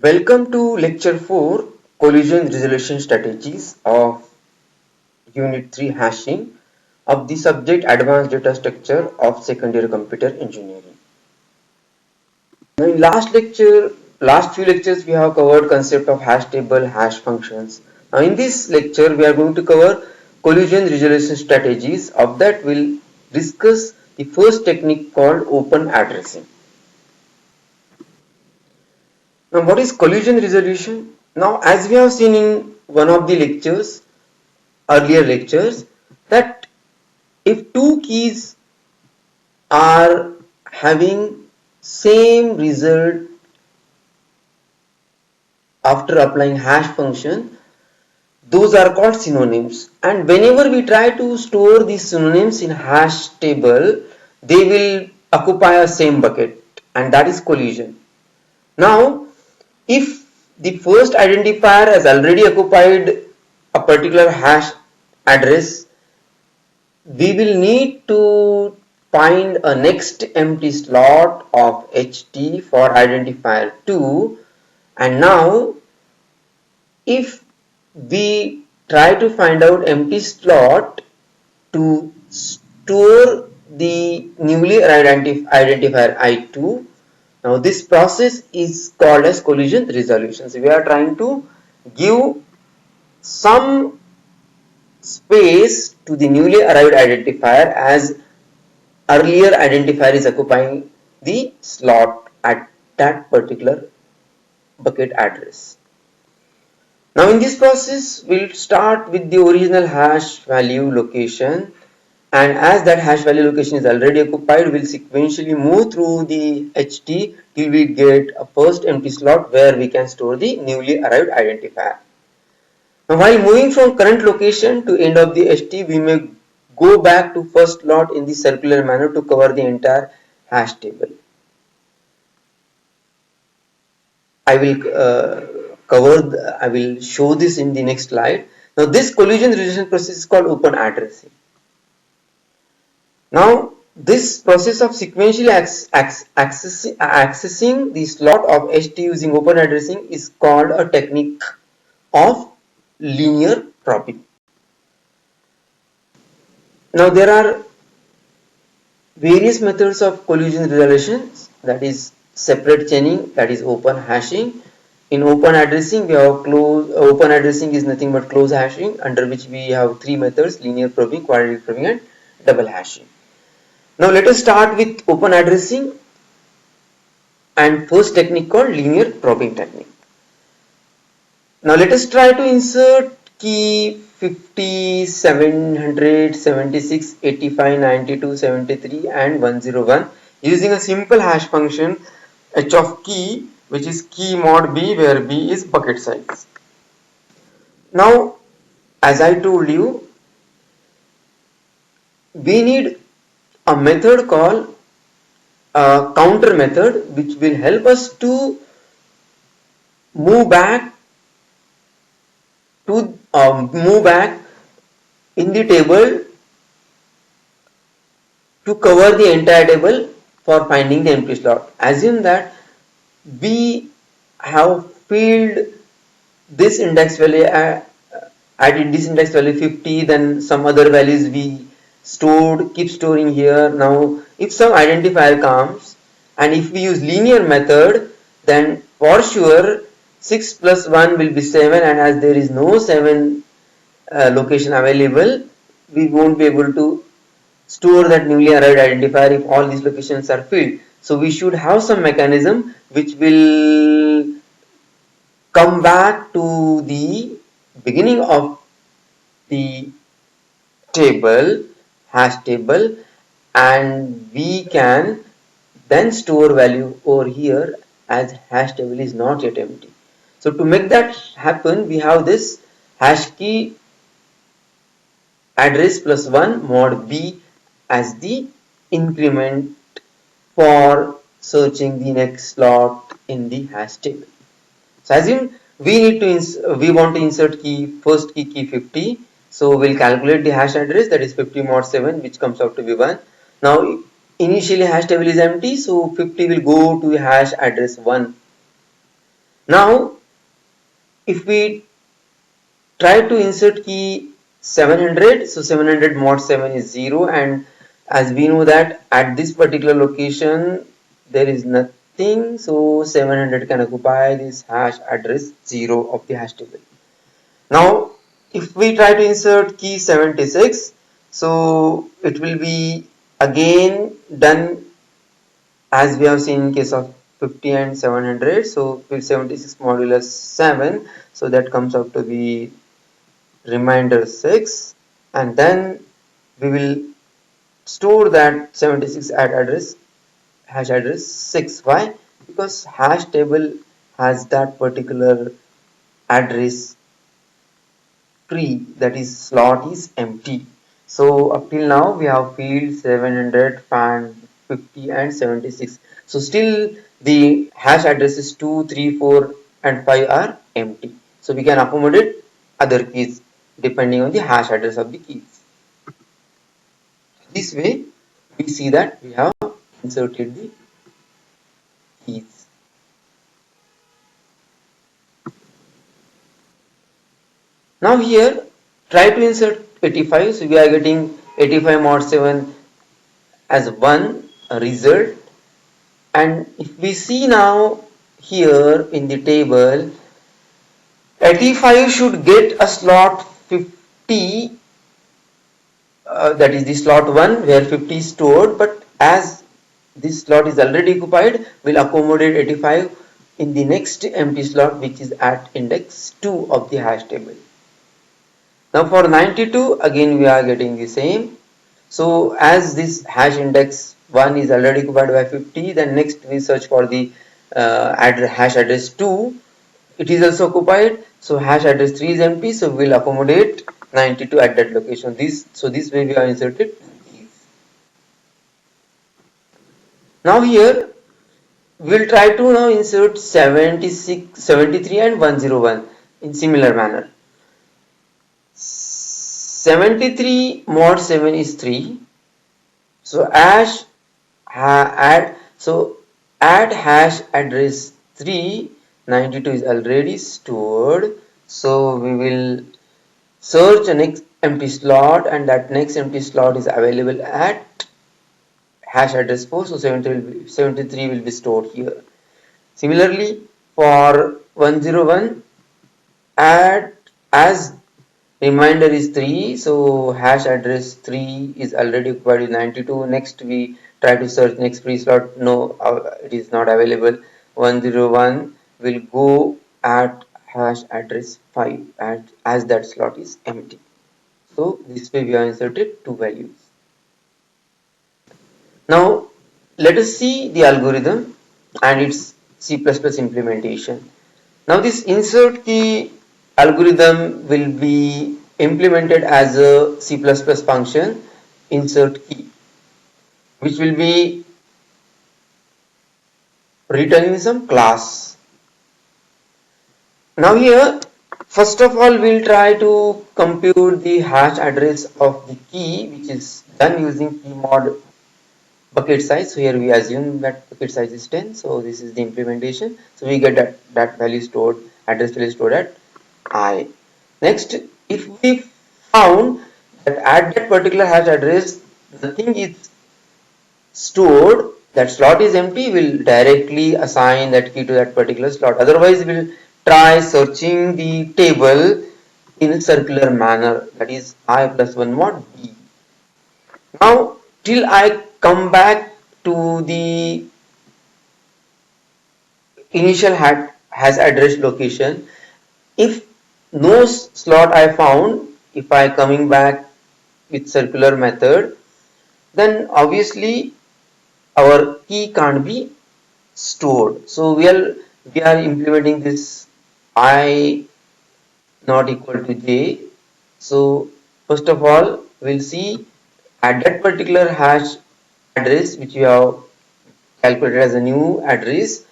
Welcome to Lecture 4 Collision Resolution Strategies of Unit 3 Hashing of the subject Advanced Data Structure of Second Year Computer Engineering. Now in last few lectures we have covered concept of hash table, hash functions. Now in this lecture we are going to cover collision resolution strategies. Of that we'll discuss the first technique called open addressing. Now what is collision resolution? Now as we have seen in one of the earlier lectures, that if two keys are having same result after applying hash function, those are called synonyms, and whenever we try to store these synonyms in hash table, they will occupy a same bucket, and that is collision. Now if the first identifier has already occupied a particular hash address, we will need to find a next empty slot of HT for identifier 2, and now if we try to find out empty slot to store the newly arrived identifier I2, now this process is called as collision resolution. So we are trying to give some space to the newly arrived identifier as earlier identifier is occupying the slot at that particular bucket address. Now in this process we'll start with the original hash value location, and as that hash value location is already occupied, we'll sequentially move through the HT till we get a first empty slot where we can store the newly arrived identifier. Now while moving from current location to end of the HT, we may go back to first slot in the circular manner to cover the entire hash table. I will show this in the next slide. Now this collision resolution process is called open addressing. Now this process of sequentially accessing the slot of HT using open addressing is called a technique of linear probing. Now there are various methods of collision resolutions, that is separate chaining, that is open hashing. In open addressing we have open addressing is nothing but close hashing, under which we have three methods: linear probing, quadratic probing and double hashing. Now let us start with open addressing and first technique called linear probing technique. Now let us try to insert key 50, 700, 76, 85, 92, 73 and 101 using a simple hash function h of key, which is key mod b, where b is bucket size. Now as I told you, we need a method called counter method, which will help us to move back in the table to cover the entire table for finding the empty slot. Assume that we have filled this index value added this index value 50, then some other values we keep storing here. Now if some identifier comes and if we use linear method, then for sure 6 plus 1 will be 7, and as there is no 7 location available, we won't be able to store that newly arrived identifier if all these locations are filled. So we should have some mechanism which will come back to the beginning of the hash table, and we can then store value over here as hash table is not yet empty. So to make that happen, we have this hash key address plus 1 mod b as the increment for searching the next slot in the hash table. So assume we want to insert first key 50. So we'll calculate the hash address, that is 50 mod 7, which comes out to be 1. Now initially hash table is empty, so 50 will go to hash address 1. Now if we try to insert key 700, so 700 mod 7 is 0, and as we know that at this particular location there is nothing, so 700 can occupy this hash address 0 of the hash table. Now if we try to insert key 76, so it will be again done as we have seen in case of 50 and 700. So 76 modulus 7, so that comes out to be remainder 6, and then we will store that 76 at address hash address 6. Why? Because hash table has that particular address tree, that is slot is empty. So up till now we have field 700 and 50 and 76. So still the hash addresses 2, 3, 4 and 5 are empty. So we can accommodate other keys depending on the hash address of the keys. This way we see that we have inserted the keys. Now here try to insert 85. So we are getting 85 mod 7 as one result, and if we see now here in the table, 85 should get a slot 50, that is the slot 1 where 50 is stored, but as this slot is already occupied, we'll accommodate 85 in the next empty slot, which is at index 2 of the hash table. Now for 92 again we are getting the same. So as this hash index 1 is already occupied by 50, then next we search for the hash address 2. It is also occupied, so hash address 3 is empty, so we will accommodate 92 at that location. This way we have inserted keys. Now here we will try to now insert 76, 73 and 101 in similar manner. 73 mod 7 is 3, so add hash address 3, 92 is already stored, so we will search a next empty slot, and that next empty slot is available at hash address 4, so 73 will be stored here. Similarly for 101, add as reminder is 3, so hash address 3 is already occupied with 92. Next we try to search next free slot, no, it is not available. 101 will go at hash address 5 as that slot is empty. So this way we have inserted two values. Now let us see the algorithm and its C++ implementation. Now this insert key algorithm will be implemented as a C++ function insert key, which will be written in some class. Now here first of all we'll try to compute the hash address of the key, which is done using key mod bucket size. So here we assume that bucket size is 10, so this is the implementation. So we get that value stored, address value stored at I. Next, if we found that at that particular hash address nothing is stored, that slot is empty, we'll directly assign that key to that particular slot. Otherwise we'll try searching the table in a circular manner, that is I plus 1 mod B. Now till I come back to the initial hash address location, if no slot I found, if I coming back with circular method, then obviously our key can't be stored. So we are implementing this I not equal to j. So first of all we'll see at that particular hash address which we have calculated as a new address,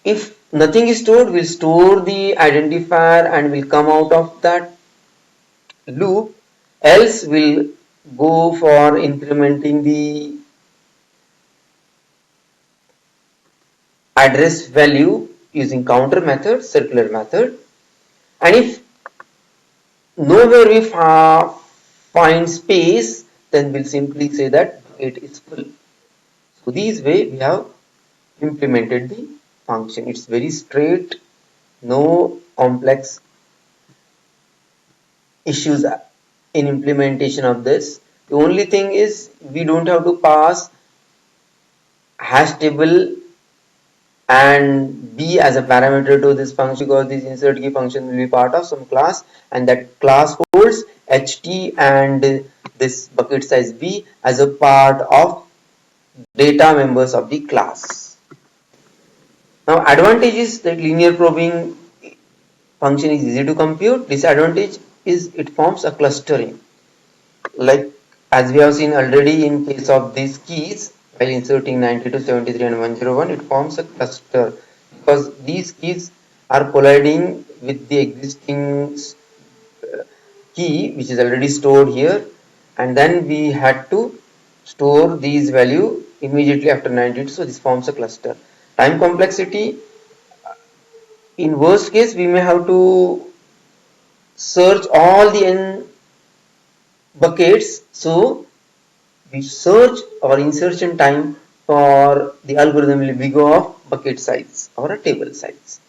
if nothing is stored, we'll store the identifier and will come out of that loop, else we'll go for incrementing the address value using counter method, circular method, and if nowhere we find space, then we'll simply say that it is full. So this way we have implemented the function. It's very straight, no complex issues in implementation of this. The only thing is we don't have to pass hash table and b as a parameter to this function, because this insert key function will be part of some class, and that class holds ht and this bucket size b as a part of data members of the class. Now advantage is that linear probing function is easy to compute. Disadvantage is it forms a clustering, like as we have seen already in case of these keys. While inserting 92, 73 and 101, it forms a cluster because these keys are colliding with the existing key which is already stored here, and then we had to store these value immediately after 92, so this forms a cluster. Time complexity, in worst case we may have to search all the n buckets, so we search our insertion time for the algorithm will be go of bucket size or a table size.